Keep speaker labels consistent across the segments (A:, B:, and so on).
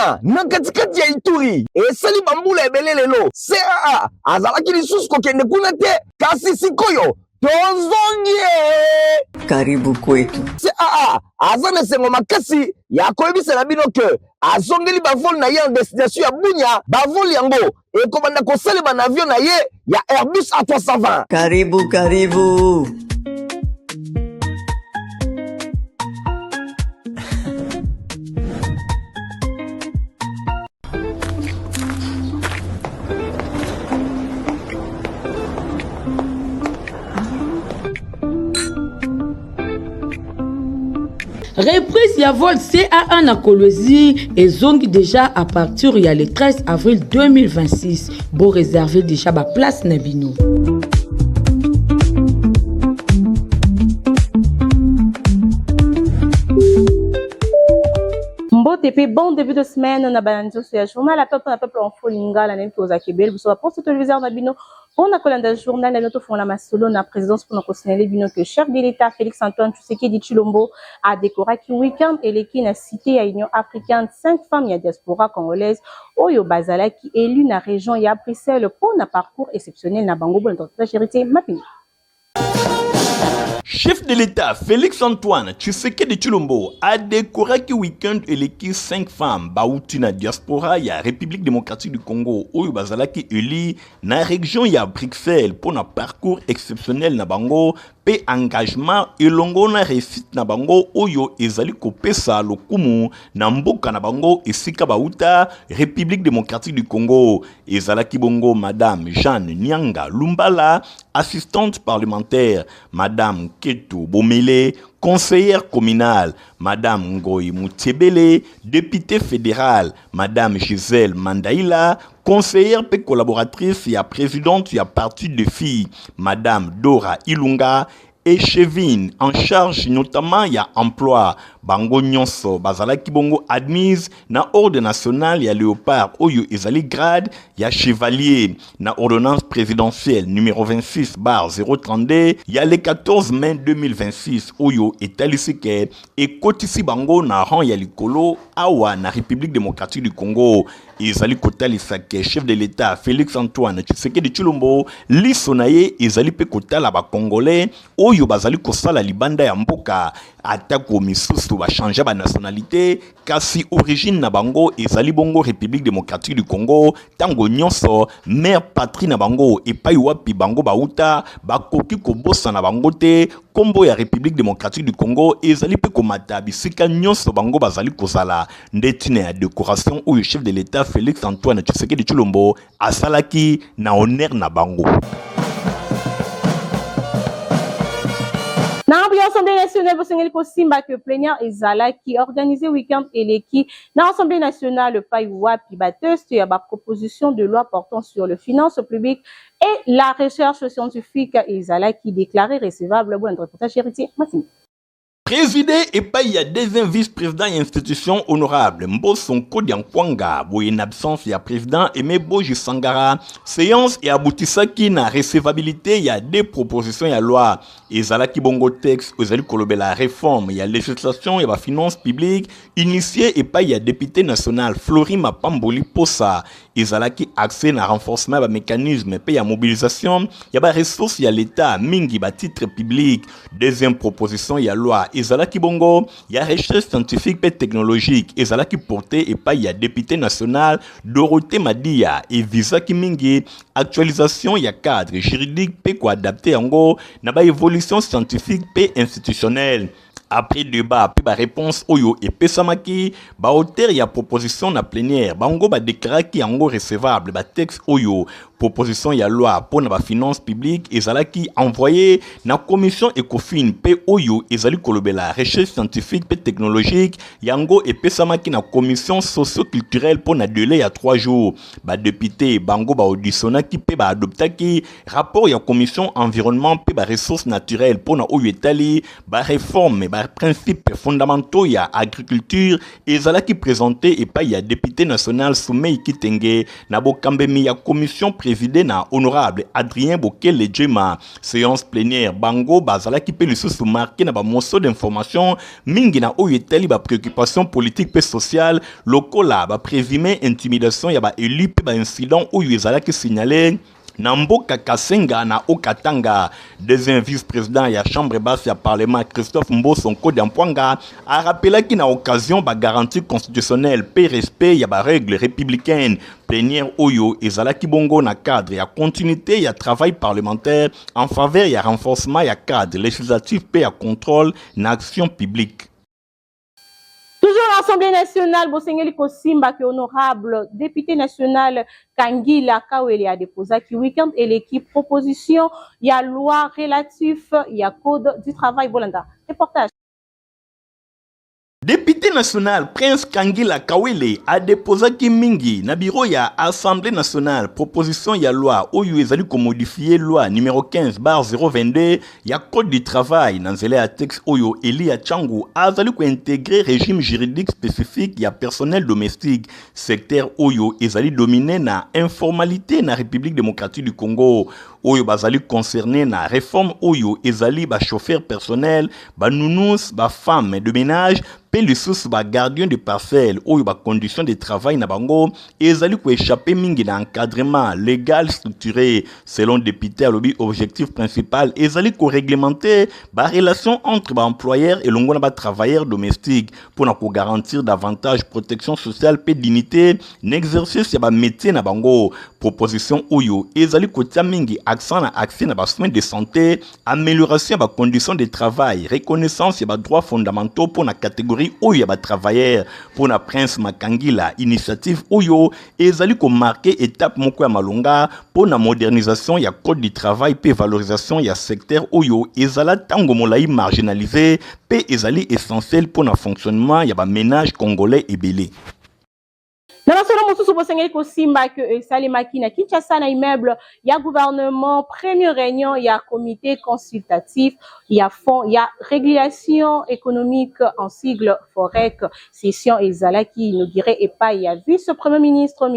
A: bunya na katikati ya Ituri esali bambula ebele lelo CAA azalaki lisusu kokende kuna te kasi sikoyo tozongie
B: karibu kwetu.
A: CAA aza na sengo makasi ya koyebisela bino ke azongeli bavoli na ye en destination ya bunya bavoli yango ekobanda kosalema na avion na ye ya Airbus A320.
B: Karibu.
C: Reprise ya vol CAA na Kolwezi et zongi déjà à partir il y a le 13 avril 2026. Bon réserver déjà ba place na bino.
D: Depuis bon début de semaine, on a balancé sur le journal. La peuple en folinga, la nette aux akébel. Vous savez, pour ce téléviseur, on a bino. On a collé dans le journal, la note fond la masolo, la présidence pour nous signaler bino que chef de l'État, Félix Antoine Tshisekedi Tshilombo, a décoré qui week-end et les qui n'a cité à l'Union africaine 5 femmes y a diaspora congolaise. Oyo Bazala qui élu na région y a pris celle pour un parcours exceptionnel na bango bon notre charité Mapini.
E: Chef de l'État Félix Antoine Tshisekedi Tshilombo a décoré qui week-end et les 5 femmes baouti na diaspora ya République démocratique du Congo oyo bazala ki eli na région ya Bruxelles pour un parcours exceptionnel na bango pe engagement elongo na réussite na bango oyo ezali kopesa lokumu na mboka na bango esika bauta République démocratique du Congo ezalaki bongo Madame Jeanne Nyanga Lumbala, assistante parlementaire, Madame Keto Bomele, conseillère communale, Madame Ngoy Moutiebele, députée fédérale, Madame Gisèle Mandaïla, conseillère et collaboratrice et présidente du parti de filles, Madame Dora Ilunga, et Chevine en charge notamment ya emploi bango nyonso bazalaki bongo admise na ordre national ya léopard oyo ezali grade ya chevalier na ordonnance présidentielle numéro 26/032 ya le 14 mai 2026 oyo etalisike et kotisi bango na rang ya likolo awa na République démocratique du Congo ezali kotalisa ke chef de l'État Félix Antoine Tshisekedi Tshilombo lisonaye ezali pe kotala ba congolais oyo bazali kosala libanda ya mboka atako misusu ba changer ba nationalité kasi origine na bango ezali bongo République démocratique du Congo tango nyonso mère patrie na bango epai wapi bango bauta bakoki kobosa na bango te kombo ya République démocratique du Congo ezali pe komata bisika nyonso bango bazali kozala ndetine ya décoration oyo chef de l'État Félix Antoine Tshisekedi Tshilombo asalaki na honneur na bango.
D: Dans l'Assemblée nationale, vous savez que Simba que plénière et Zala qui organisé week-end et les qui dans l'Assemblée nationale le Païwa Pibateust il y a ma proposition de loi portant sur le finance publique et la recherche scientifique et Zala qui déclarait recevable bon reportage héritier Massimo.
E: Présidé et pas il y a deuxième vice-président et institution honorable Mbosonko Diankwanga, boye en absence il y a président Aimé Boji Sangara, séance et aboutisaki na recevabilité il y a des propositions il y a loi et zalaki bongo texte ozali kolobe la réforme il y a législation il y a finance publique initié et pas il y a député national Flori Mapamboli Posa et zalaki accès na renforcement ba mécanisme et ya mobilisation il y a ba ressources il y a l'état mingi ba titre public deuxième proposition il y a loi ezalaki bongo ya recherche scientifique et technologique ezalaki porté et pas ya député national Dorothée Madia et visaki mingi actualisation ya cadre juridique pe ko adapté yango na ba évolution scientifique et institutionnelle. Après débat, puis ba réponse oyo et pesamaki, ba auteur ya proposition na plénière, bango ba déclarer ki yango recevable, ba texte oyo proposition ya loi pour na ba finance publique ezalaki envoyé na commission Ecofin pe oyo ezali kolobela recherche scientifique et technologique yango et pesamaki na commission socio-culturelle pour na délai ya 3 jours. Ba député bango ba auditionnaki pe ba adoptaki rapport ya commission environnement pe ba ressources naturelles pour na oyo etali ba réforme ba principes fondamentaux ya agriculture ezalaki présenté et pas ya député national Soumei Kitenge na bokambemi ya commission présidentielle présidé na honorable Adrien Bokele Djema. Séance plénière bango bazala qui peut le sous marqué na ba morceau d'information mingi na oyo etali ba préoccupation politique pe sociale lokola ba présumé intimidation ya ba élu pe ba incident oyo ezala ki signalé Namboka Kasenga na Okatanga. Deuxième vice-président ya chambre basse ya parlement Christophe Mbosonko Diampwanga a rappelé qu'il na occasion ba garantie constitutionnelle pe respect ya ba règles républicaines plénière oyo ezala kibongo na cadre ya continuité ya travail parlementaire en faveur ya renforcement ya cadre législatif pe ya contrôle na action publique.
D: Toujours l'Assemblée nationale, Bosengeli Kosimba, qui est honorable député national Kangila Kawele a déposé qui week-end et l'équipe proposition, il y a loi relative, il y a code du travail Bolanda. Reportage.
E: Député national Prince Kangila Kawele a déposé Kimingi na bureau ya Assemblée nationale proposition ya loi oyo ezali ko modifier loi numéro 15/022 ya code du travail na nzela ya texte oyo Eli ya Changu azali ko intégrer régime juridique spécifique ya personnel domestique secteur oyo ezali dominé na informalité na République démocratique du Congo oyo bazali concerné na réforme oyo ezali ba chauffeur personnel ba nounous ba femme de ménage pe le sous ba gardien de parcelle oyo ba conditions de travail na bango ezali ko échapper mingi na encadrement légal structuré selon député lobby objectif principal ezali ko réglementer ba relation entre ba employeur et longo na ba travailleur domestique pour na ko garantir davantage protection sociale pe dignité n'exercice ya ba métier na bango proposition oyo ezali ko tia mingi accent na accès na ba soins de santé amélioration ba conditions de travail reconnaissance ya ba droits fondamentaux pour na catégorie oyo ya ba travailleurs pour na Prince Makangila initiative oyo ezali ko marquer étape moko ya malonga pour na modernisation ya code du travail pe valorisation ya secteur oyo ezala tango molai marginalisé pe ezali essentiel pour na fonctionnement ya ba ménage congolais ebele.
D: Na masolo mosusu Bosengeli Kosimba que Salemaki na Kinshasa na immeuble ya gouvernement première réunion ya comité consultatif ya fond ya régulation économique en sigle FOREC session ezalaki inauguré et pas ya vice-premier ministre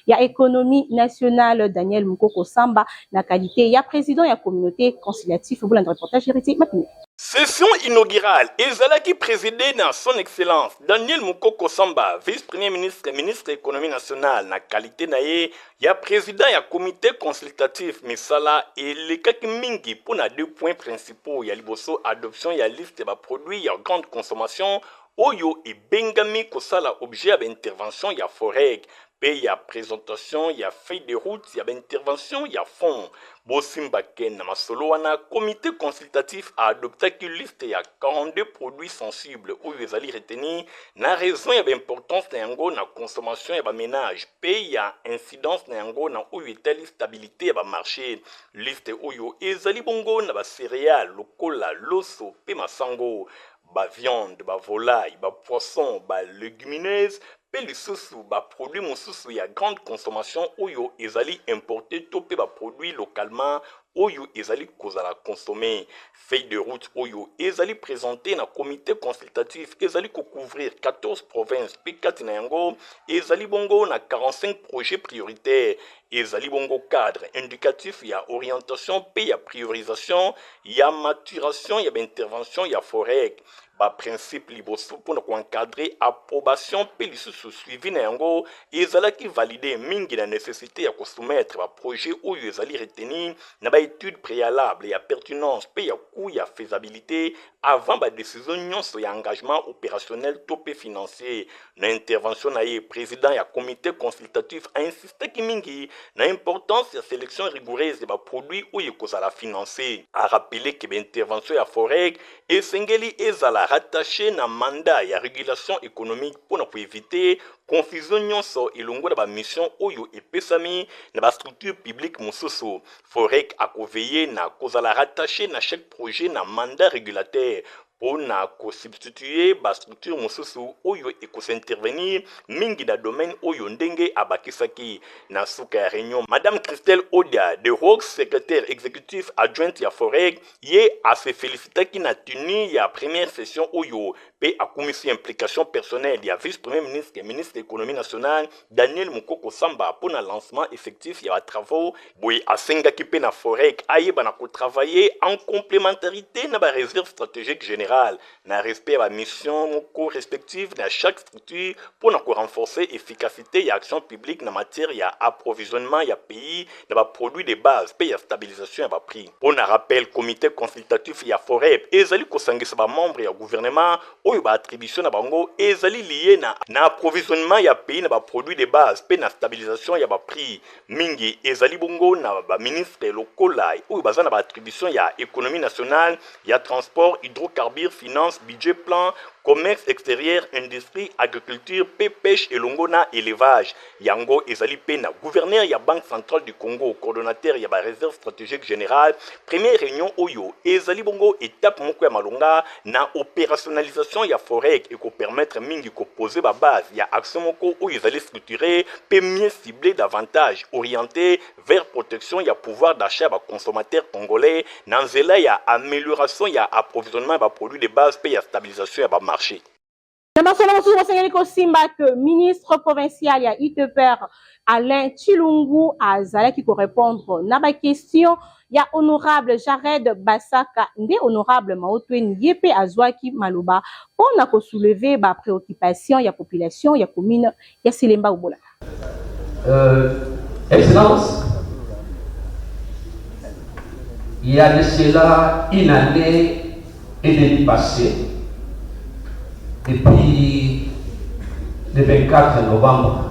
D: ya économie nationale Daniel Mukoko Samba na qualité ya président ya communauté consultative pour le reportage héritier Mapine.
E: Session inaugurale, ezalaki présidé dans son excellence Daniel Mukoko Samba, vice-premier ministre, ministre de l'économie nationale, na qualité na ye, ya président ya comité consultatif misala et le kaki mingi pour na 2 points principaux, ya liboso adoption ya liste ba produits ya grande consommation, oyo e bengami kosala objet ya intervention ya FOREC. Pe ya présentation, ya feuille de route, ya intervention, ya fond. Bosimba Ken na masolo wana comité consultatif a adopté une liste ya 42 produits sensibles où ils allaient retenir na raison ya importance na yango na consommation ya ba ménage pe ya incidence na yango na où etali stabilité ya ba marché liste oyo ezali bongo na ba céréales lokola loso pe masango ba viande ba volaille ba poisson ba légumineuses pe lisusu ba produit mosusu ya grande consommation oyo ezali importé to pe ba produit localement oyo ezali kozala consommer feuille de route oyo ezali présenté na comité consultatif ezali ko couvrir 14 provinces pe kati na yango ezali bongo na 45 projets prioritaires ezali bongo cadre indicatif ya orientation pe ya priorisation ya maturation ya intervention ya FOREC ba principe liboso pour encadrer approbation pe lisusu suivi na yango ezalaki validé mingi na nécessité ya soumettre ba projet oyo ezali retenir na ba étude préalable ya pertinence pe ya coût ya faisabilité avant ba décision nyonso ya engagement opérationnel to pe financier na intervention na ye président ya comité consultatif a insisté ki mingi na importance ya sélection rigoureuse de ba produit oyo kozala financé a rappelé que ba intervention ya FOREC esengeli ezala rattaché na mandat ya régulation économique pour éviter confusion nyonso elongo na ba mission oyo epesami na ba structure publique mosusu FOREC a veiller na kozala rattaché na chaque projet na mandat régulateur pour na substituer ba structure mosusu oyo intervenir mingi na domaine oyo ndenge abakisaki na suka ya réunion madame Christelle Odia de Rox secrétaire exécutif adjointe ya FOREC ye a se féliciter ki na tenue ya première session oyo pe akumisi implication personnelle ya vice-premier ministre et ministre de l'économie nationale Daniel Mukoko Samba pour un lancement effectif ya travaux boy asengaki pe na forek ayeba na ko travailler en complémentarité na ba réserve stratégique générale na respect ba mission moko respective na chaque structure pour na ko renforcer efficacité ya action publique na matière ya approvisionnement ya pays na ba produits de base pe ya stabilisation ya ba prix. Pour na rappel comité consultatif ya forêt ezali ko sangisa ba membre ya gouvernement oyo ba attribution na bango ezali lié na approvisionnement ya pays na ba produits de base pe na stabilisation ya ba prix mingi ezali bongo na ba ministre lokola oyo baza na ba attribution ya économie nationale ya transport hydrocarbures finance budget plan commerce extérieur, industrie, agriculture, pêche et longona élevage. Yango ezali pe na gouverneur ya Banque centrale du Congo, coordonnateur ya ba réserve stratégique générale. Première réunion oyo ezali bongo étape moko ya malonga na opérationnalisation ya forêt et ko permettre mingi ko poser ba base ya action moko oyo ezali structuré pe mieux ciblé davantage orienté vers protection ya pouvoir d'achat ba consommateurs congolais na nzela ya amélioration ya approvisionnement ba produits de base pe ya stabilisation ya ba marché.
D: Que ministre provincial ya UTPR Alain Chilungu azala qui répondre na ba question ya honorable Jared Basaka nde honorable Maotwen Yepe azwaki maloba pona ko soulever ba préoccupation ya population ya commune ya Silemba Ubola.
F: Excellence, il y a de cela une année et demie passée, depuis le 24 novembre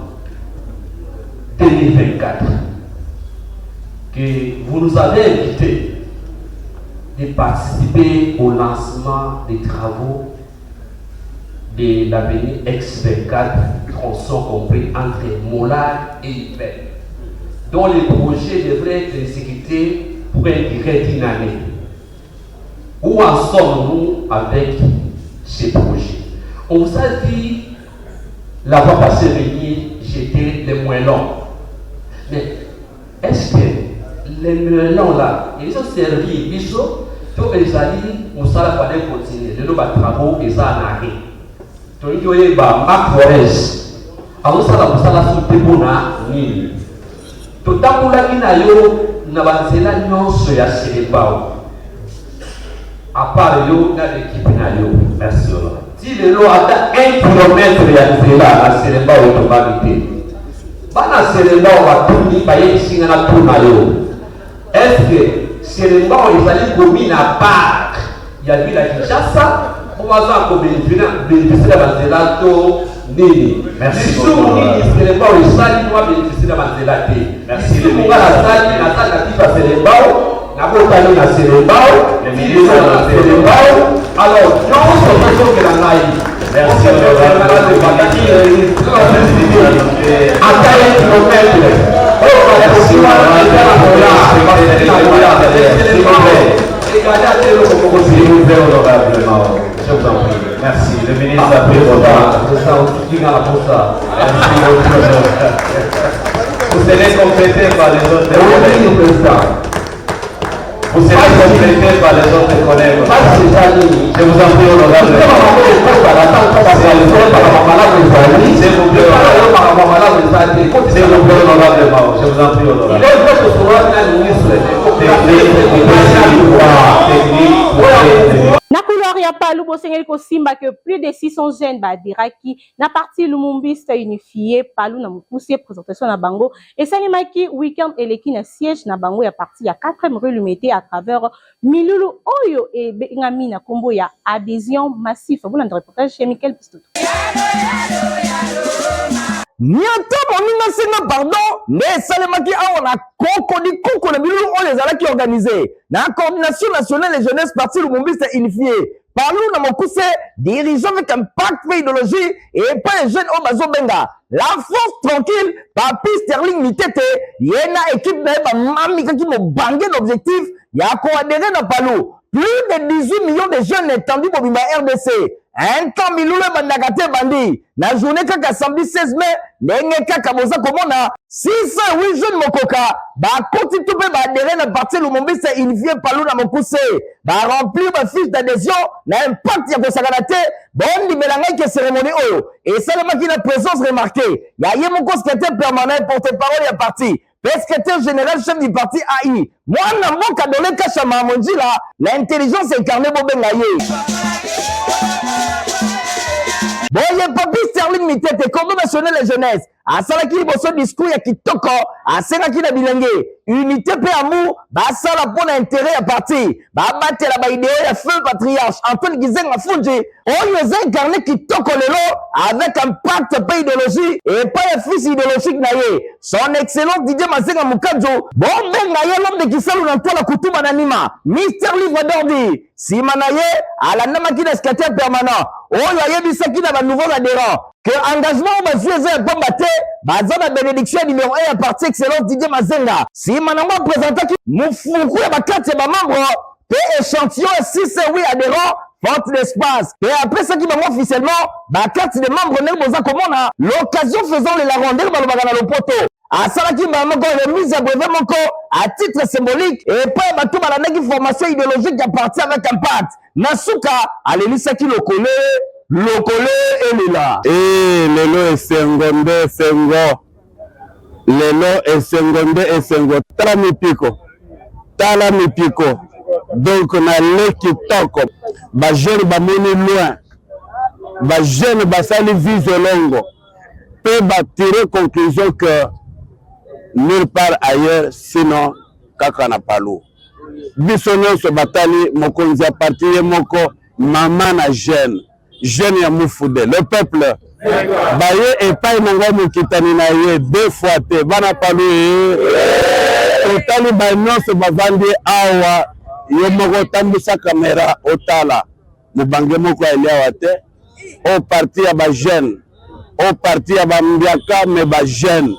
F: 2024, que vous nous avez invités de participer au lancement des travaux de l'avenue X24, tronçon compris entre Mollard et Ypres, dont les projets devraient être exécutés pour une durée d'une année. Où en sommes-nous avec ces projets? On vous a dit, la fois passée venir, j'étais les moellons. Mais est-ce que les moellons là, ils ont servi, ils ont, tous les alliés, on s'en a fallu continuer. Les travaux, ils ont arrêté. Donc, il y a Marc Forest. Alors, ça va se nini. Tout à l'heure, il y a des nyonso ya Selembao. À part yo, na l'équipe na yo. Merci. Si le lot a 1 km ya nzela na Selembao automatique. Bana Selembao va tourner ba ici na tourna yo. Est-ce que Selembao ezali commune à part ya ville ya Kinshasa? On va voir comment bénéficier de la nzela to nini. Merci beaucoup. Selembao ezali doit bénéficier de la nzela te. Merci. Si on va la salle na salle native Selembao. N'abotali na Selembao, les ministres na Selembao. Alors, non, c'est que la maille. Merci. Merci. Le ministre a pris votre temps. Vous serez complété par les autres collègues. Vous serez complété par les autres collègues. Je vous en prie, honorable. S'il vous plaît, honorable. Je vous en prie, honorable.
D: Na couleur ya palu bosengeli ko simba que plus de 600 jeunes ba diraki na parti Lumumbiste unifié palu na mukusi présentation na bango et salimaki week-end eleki na siège na bango ya parti ya 4e rue Lumete à travers Milulu Oyo et ngami na kombo ya adhésion massif. Voilà un reportage chez Michael Pistoto.
A: Nyata moninga senga pardon ne salemaki awa na koko na bilulu oyo ezalaki organisé na coordination nationale des jeunesses parti Lumumbiste unifié parlons na mokuse dirigeant avec un pacte de idéologie et pas un jeune homme azobenga la force tranquille papi Sterling Mitete yena équipe na ba mami kaki mo bangé l'objectif ya ko adhérer na palu plus de 18 millions de jeunes étendus pour bimba RDC. Un temps milule bandakate bandi. Na journée kaka samedi 16 mai, ndenge kaka boza komona 608 jeunes mokoka ba koti tupe ba adhéré bazalé na parti Lumumbi c'est unifié Palou na Mokuse ba remplir ba fiche d'adhésion na impact ya kosakana te bon libelanga ke cérémonie oyo et seulement qui na présence remarquée ya ye moko secrétaire permanent porte-parole ya parti secrétaire général chef du parti AI mwana mboka Dole Kachama Monjila l'intelligence incarnée bobenga ye boye papi Sterling Mitete Congo national de jeunesse asalaki liboso discours ya kitoko asengaki na bilenge unité pe amour basala mpona intérêt ya parti babatela baideo ya feu patriarche Antoine Gizenga Funji oyo eza incarné kitoko lelo avec un pacte pe idéologie et pas ya fils idéologique na ye son excellence Didier Mazenga Mukanjo bombenga ye l'homme de Kisalu na Ntola Kutuba na Nima Mister Livre d'Ordi sima na ye alandamaki na secrétaire permanent oyo ayebisaki na banouveaux adhérents que engagement bazwi eza ya pamba te baza na bénédiction numéro 1 ya parti excellence Didier Mazenga sima nango apresentaki mofunku ya bakati ya bamembre pe échantillon ya 6 adhérents porte d'espace pe apesaki bango officiellement bakati de membre ndenge boza komona l'occasion faisant le larron ndenge balobaka na lopoto asalaki mbala moko remise ya brevet moko à titre symbolique epai ya bato balandaki formation idéologique ya parti avec impact na suka alelisaki lokole elela
G: lelo esengo nde esengo lelo esengo tala mipiko donc na le kitoko bajeune bamoni loin bajeune basali vise longo pe batire conclusion que nulle part ailleurs sinon kaka na Palou biso nyonso batali mokonzi ya parti ye moko mama na jeune ya Mufude le peuple baye epai nango mokitani na ye 2 fois te bana Palou otali banyonso bavandi awa yo moko tambisa kamera otala mobange moko eliawa te o parti ya bajeune o parti ya bambiaka me bajeune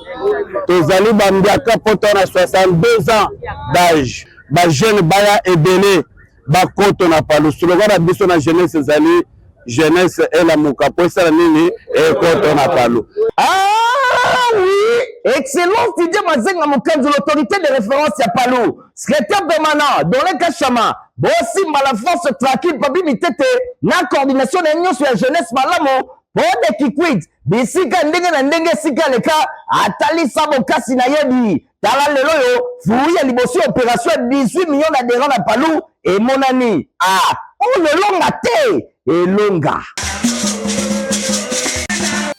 G: tozali bambiaka po tona 62 ans d'âge bajeune baya ebele bakoto na Palou soloka na biso na jeunesse ezali jeunesse elamuka po esala nini ekoto na Palou.
A: Ah oui, excellence Didier Mazenga Mukanzo, l'autorité de référence ya Palou, secrétaire permanent Dole Kachama bosimba la force tranquille papi mitete na coordination na nyonso ya jeunesse malamu bode kikwit bisika ndenge na ndenge sika leka atalisa bokasi na yebi tala lelo yo fuya liboso opération 18 millions d'adhérents na Palou et monani on le longa te et longa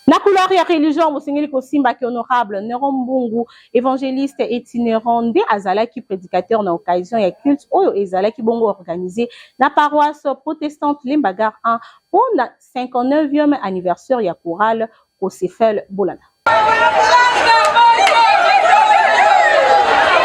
D: La couleur et religion, Monseigneur Kosimba qui honorable, Néron Mbungu, évangéliste itinérant, de Azalaki prédicateur dans l'occasion et culte, Oyo Ezalaki Bongo organisé, la paroisse protestante Limbagar 1 pour la 59e anniversaire ya chorale Kosefel Bolana.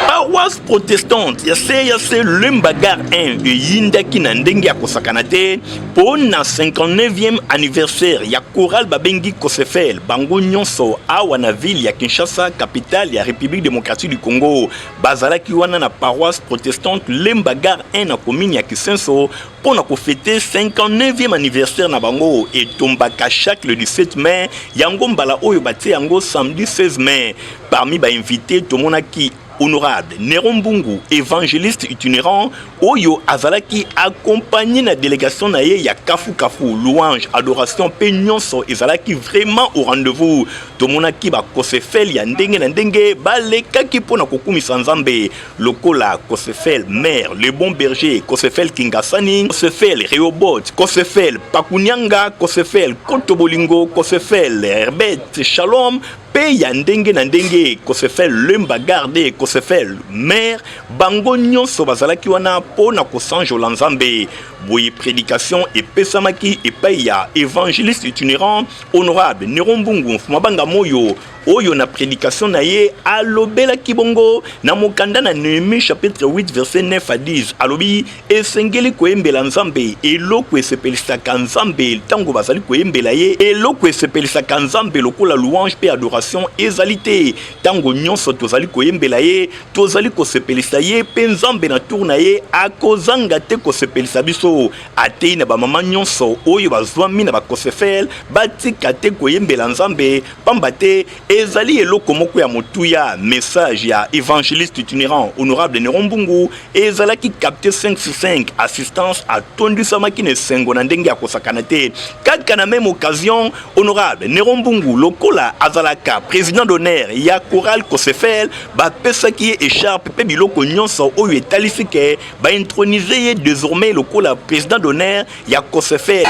E: Paroisse protestante yase Lembagar 1 yindaki na ndenge ya kosakana te po na 59e anniversaire ya chorale babengi Kosefel bango nyonso awa na ville ya Kinshasa capitale ya République démocratique du Congo bazalaki wana na paroisse protestante Lembagar 1 na commune ya Kisenso pour na fêter 59e anniversaire na bango et tombaka chaque le 17 mai yango mbala oyo batie yango samedi 16 mai parmi ba invités tomonaki honorable Néron Mbungu, évangéliste itinérant, Oyo Azalaki accompagné la délégation na ye ya Kafu Kafu, louange, adoration, penyonso, Ezalaki vraiment au rendez-vous. Tomonaki ba Kosefel ya ndenge na ndenge, ba lekaki pona kokumi sanzambe, lokola Kosefel mère, le bon berger, Kosefel Kingasani, Kosefel Rehoboth, Kosefel Pakunyanga, Kosefel Kotobolingo, Kosefel Herbet Shalom, pe ya ndenge na ndenge Kosefel Lembagar de Kosefel mère bango nyonso bazalaki wana po na kosanjola nzambe boye prédication epesamaki epai ya évangéliste itinérant honorable Néron Mbungu mfumabanga moyo oyo na prédication na ye alobela kibongo na mokanda na Néhémie chapitre 8 verset 9 à 10 alobi esengeli koyembela nzambe eloko esepelisaka nzambe tango bazali koyembela ye eloko esepelisaka nzambe lokola louange pe adoration ezali te tango nyonso tozali koyembela ye tozali kosepelisa ye pe nzambe na tour na ye akozanga te kosepelisa biso atei na bamama nyonso oyo bazwami na bakosefel batika te koyembela nzambe pamba te ezali eloko moko ya motuya message ya évangéliste itinérant honorable Nerombungu ezalaki capté 5 sur 5 assistance atondisamaki na esengo na ndenge ya kosakana te. Kaka na même occasion honorable Nerombungu lokola azalaka président d'honneur ya chorale Kosefel bapesaki ye écharpe pe biloko nyonso oyo etalisi ke baintronize ye désormais lokola président d'honneur ya Kosefel.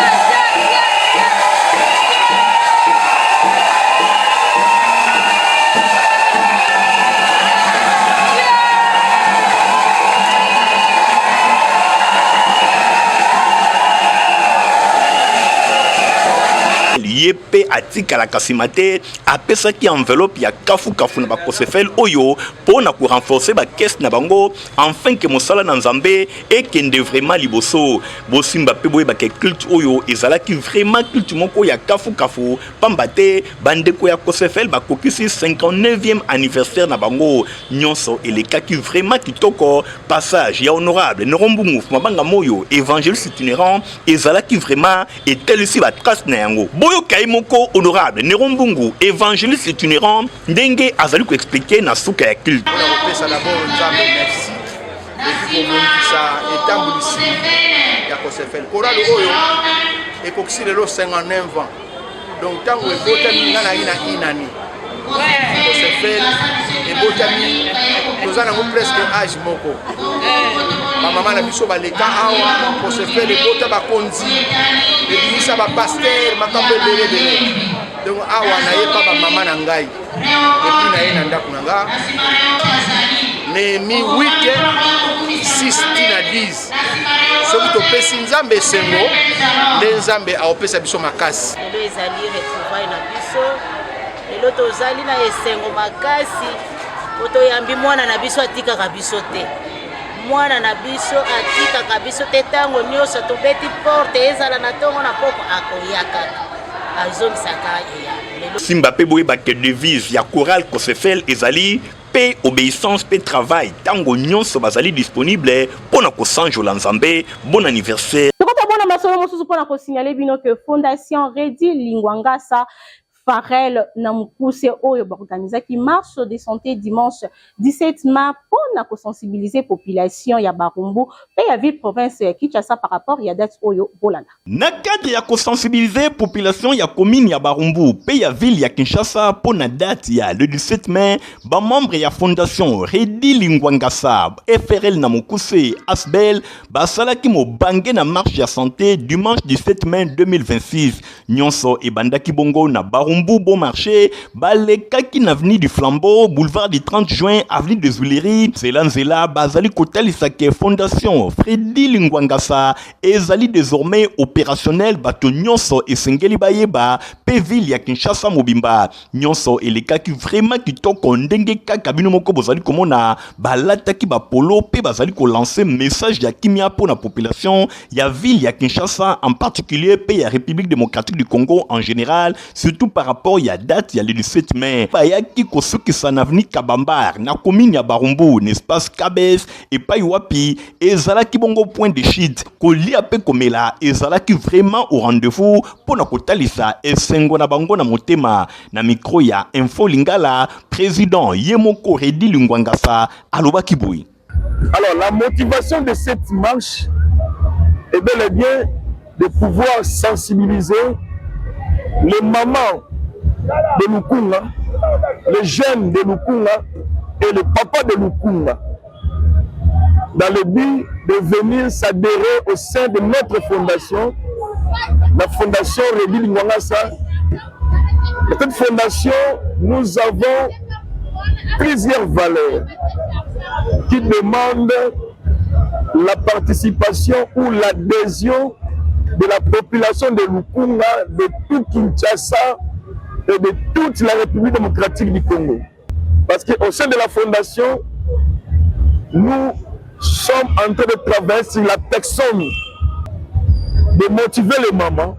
E: Yepe atika la kasimate apesaki enveloppe ya kafu na bakosefel oyo pona ko renforcer ba caisse na bango enfin que mosala na nzambe ekende vraiment liboso bosimba pe boye ba culte oyo ezalaki vraiment culte moko ya kafu pambate bandeko ya kosefel bakokisi 59e anniversaire na bango nyonso elekaki vraiment kitoko passage ya honorable Nerombungu mabanga moyo évangéliste itinérant ezalaki vraiment etelisi ba trace na yango boyo Kaimoko honorable Nerombungu évangéliste itinérant ndenge azali ko expliquer na suka ya culte.
H: On a repris ça d'abord nzambe merci. Et puis comme ça etambulisi ya Kosefel chorale oyo ekokisi lelo 59 ans. Donc tango ebotami ngana ina inani. Kosefel ebotami tozana ngo presque âge moko. Ma maman na biso baleka awa Kosefel ebota bakonzi ebimisa ba pasteur makambo ebele. Donc awa na ye pa ba maman na ngai. Et puis na ye na ndako na nga. Mais mi 8 6 na 10. Soki topesi nzambe esengo nde nzambe aopesa biso makasi.
I: Lelo ezali retrouvaille na biso. Lelo tozali na esengo makasi. Otoyambi mwana na biso atikaka biso te. Mwana na biso atikaka biso te tango nyonso tobeti porte ezala na tongo na poko akoyaka. Azomisaka ya.
E: Simba pe boye bakke devise ya chorale Kosefel ezali paix, obéissance, paix, travail. Tango nyonso bazali disponible pour na kosanjo la nzambe. Bon anniversaire.
D: Pour signaler que Fondation Redi Lingwangasa Farel Namukuse Oyo organisé qui marche de santé dimanche 17 mars pour sensibiliser la population ya Barumbu et la ville province ya Kinshasa par rapport à date Oyo Bolanda.
E: Na cadre ya sensibiliser la population ya commune ya Barumbu pe ya ville ya Kinshasa pour na date ya le 17 mai ba membre ya Fondation Redi Lingwangasa FRL Namukuse Asbel ba salaki mo bangé na marche ya santé dimanche 17 mai 2026 nyonso e bandaki bongo na Barumbu bon marché, balekaki na avenue du Flambeau, boulevard du 30 juin, avenue des Huileries, Zelanzela, bazali kotalisake Fondation Redi Lingwangasa, ezali désormais opérationnel bato nyonso esengeli bayeba, pe ville ya Kinshasa mobimba, nyonso elekaki vraiment kitoko ndenge kaka bino moko bozali komona, balataki ba polo, pe bazali ko lancer message ya kimia pour la population, ya ville ya Kinshasa en particulier, pe ya République démocratique du Congo en général, surtout par rapport à la date, il y a le 17 mai. Bayaki kosuki sanavni Kabambar, na commune ya Barumbu, n'espace Kabes, et Paiwapi, et Zalaki bongo point de chute, Koli ape komela, et Zalaki vraiment au rendez-vous, pour na kotalisa, et sengo na bango na motema, na micro ya Info Lingala, président Yemoko Redi Lingwangasa, Aloba Kiboui.
G: Alors, la motivation de cette marche est bel et bien de pouvoir sensibiliser les mamans de Lukunga, les jeunes de Lukunga et le papa de Lukunga, dans le but de venir s'adhérer au sein de notre fondation, la Fondation Redi Lingwangasa. Dans cette fondation, nous avons plusieurs valeurs qui demandent la participation ou l'adhésion de la population de Lukunga, de tout Kinshasa et de toute la République démocratique du Congo. Parce qu'au sein de la fondation, nous sommes en train de travailler sur la personne, de motiver les mamans,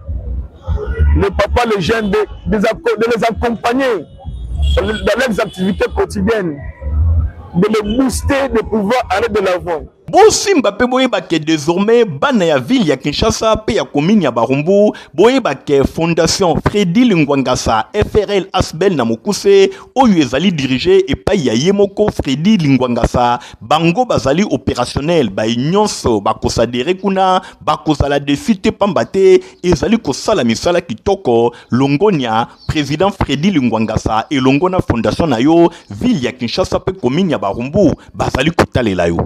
G: les papas, les jeunes, de les accompagner dans leurs activités quotidiennes, de les booster, de pouvoir aller de l'avant.
E: Bosimba pe boyeba ke désormais bana ya ville ya Kinshasa pe ya commune ya Barumbu boyeba ke Fondation Freddy Lingwangasa FRL Asbel na Mokuse oyo ezali dirigé epai ya yemoko Freddy Lingwangasa bango bazali opérationnel ba nyonso bakosadere kuna bakozala defi te pamba te ezali kosala misala kitoko longonia président Freddy Lingwangasa elongo na fondation na yo ville ya Kinshasa pe commune ya Barumbu bazali kotalela yo.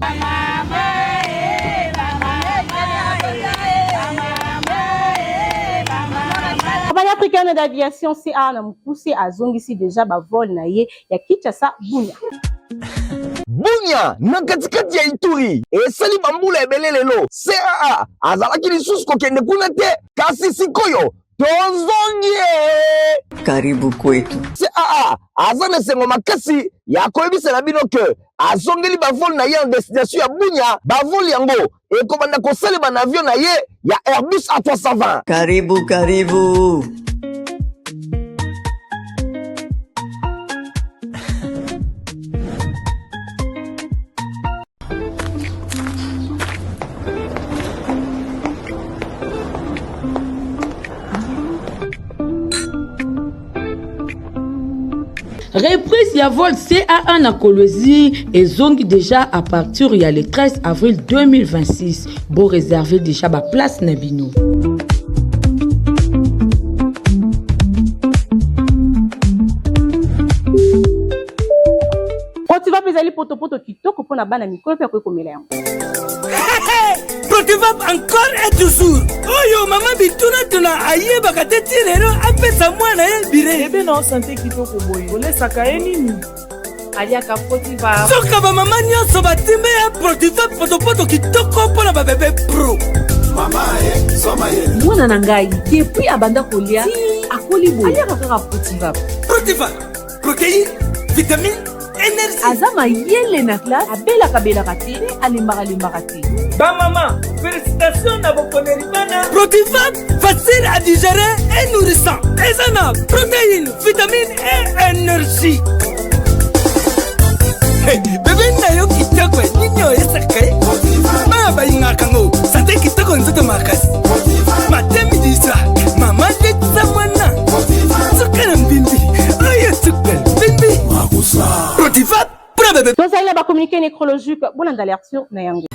D: Compagnie africaine d'aviation CA na Mukuse azongisi déjà ba vol na ye ya Kinshasa Bunia.
A: Bunia na katikati ya Ituri esali bambula ebele lelo CAA azalaki lisusu kokende kuna te kasi sikoyo tozongi
B: Karibu kwetu.
A: CAA aza na sengo makasi ya koyebisela bino ke azongeli bavol na ye en destination ya Bunia bavol yango ekobanda kosalema na avion na ye ya Airbus A320.
B: Karibu, karibu.
C: Reprise ya vol CA1 na Kolwezi ezongi déjà à partir ya le 13 avril 2026. Bon réserver déjà ba place na bino.
D: Protivap ezali potopoto kitoko pona bana mikolo pe kokomela yango.
J: Protivap encore et toujours. Oyo mama bituna tuna ayeba kateti lero apesa mwana ye bire.
K: Ebe na santé kitoko boye. Olesaka ye nini? Aliaka Protivap.
J: Soka ba mama nyonso batimbe ya Protivap potopoto kitoko pona ba bébé pro.
K: Mama ye, soma ye. Mwana na ngai, depuis abanda kolia, akoli boye. Aliaka kaka Protivap.
J: Protivap, protéine, vitamine, énergie.
K: Azama yele na classe, abelaka te, alimbaka te.
J: Ba maman, félicitations à vos connaissances. Protivap, facile à digérer et nourrissant. Ezana, protéines, vitamines et énergie. Hey, bébé nayo kitoko ninyo esakaye. Ma ba ingakango, santé kitoko nzoto makasi. Matemi disa, mama de tsamwana. Sukana mbimbi, ayo sukana mbimbi. Protivap, pour bébé.
D: Nous allons ba communiquer nécrologique, bon d'alerte na yango.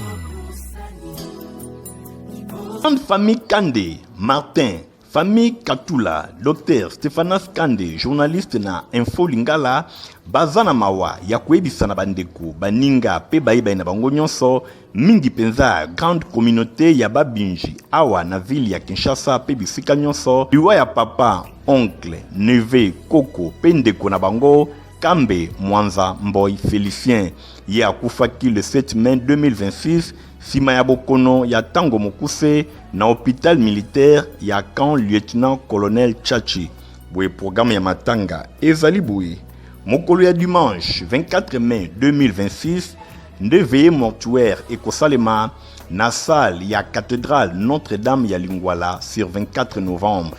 E: Famille Kande, Martin, famille Katula, docteur Stéphanas Kande, journaliste na Info Lingala, bazana mawa ya kuebisa na bandeko, baninga pe baiba na bango nyonso, mingi penza grande communauté ya babinji, awa na ville ya Kinshasa pe bisika nyonso, liwa ya papa, oncle, neveu, koko, pendeko na bango, Kambe Mwanza Mboy Félicien, ya kufaki le 7 mai 2026, sima ya bokono ya Tango Mokuse na hôpital militaire ya camp lieutenant-colonel Chachi. Boué programme ya matanga ezali boué. Mokolo ya dimanche 24 mai 2026, nde veillée mortuaire ekosalema na salle ya cathédrale Notre-Dame ya Lingwala sur 24 novembre.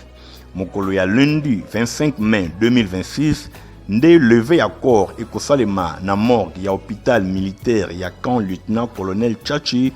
E: Mokolo ya lundi 25 mai 2026, nde levé à corps ekosalema na morgue ya hôpital militaire ya camp lieutenant-colonel Chachi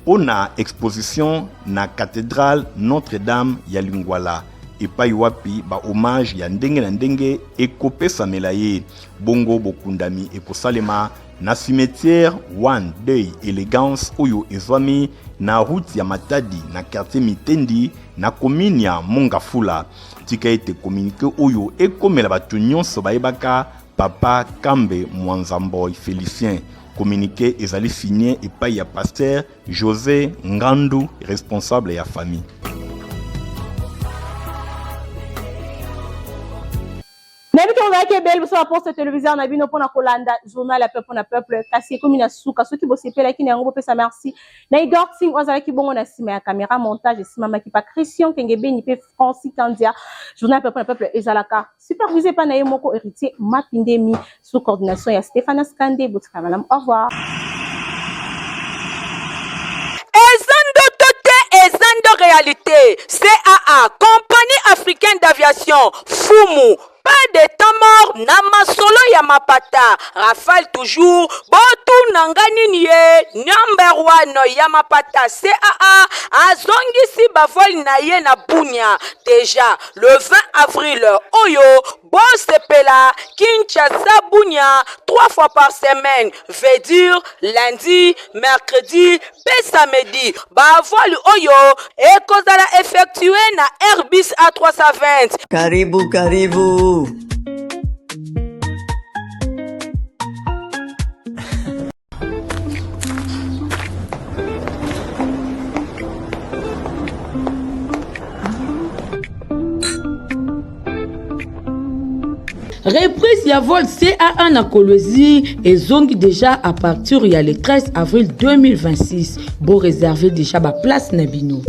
E: pona exposition na cathédrale Notre-Dame ya Lingwala epai wapi ba hommage ya ndenge na ndenge ekopesa melaye bongo bokundami ekosalema na cimetière One Day Elegance oyo ezwami na route ya Matadi na quartier Mitendi na commune ya Mongafula. Tika ete communiqué oyo ekomela batu nyonso bayebaka papa Kambe Mwanza Mboy Félicien. Communiqué ezali signé epai ya pasteur José Ngandu, responsable ya famille.
D: Nabiki ngaki belle so poste télévision na bino pona kolanda journal la peuple na peuple kasi komi na suka soki bosepela kini yango pesa merci na Igor Sing ozala ki bongo na sima ya caméra montage sima maki pa Christian Kengebeni pe Francis Kandia journal peuple na peuple ezalaka supervisé par na moko héritier Mapindemi sous coordination ya Stéphane Skande botika madame au revoir.
C: Réalité, CAA, compagnie africaine d'aviation, Fumu, pas de temps mort na masolo ya mapata. Rafale toujours botu nangani niye number 1 ya mapata CAA azongisi bavoli na ye na Bunia. Déjà le 20 avril oyo Bosepela Kinshasa Bunia 3 fois par semaine, veut dire lundi, mercredi et samedi. Bavoli oyo ekozala effectué na Airbus A320.
B: Karibu, karibu.
C: Reprise ya vol CA1 na Kolwezi et zongi déjà à partir il y a le 13 avril 2026. Bon réservé déjà ba place na bino.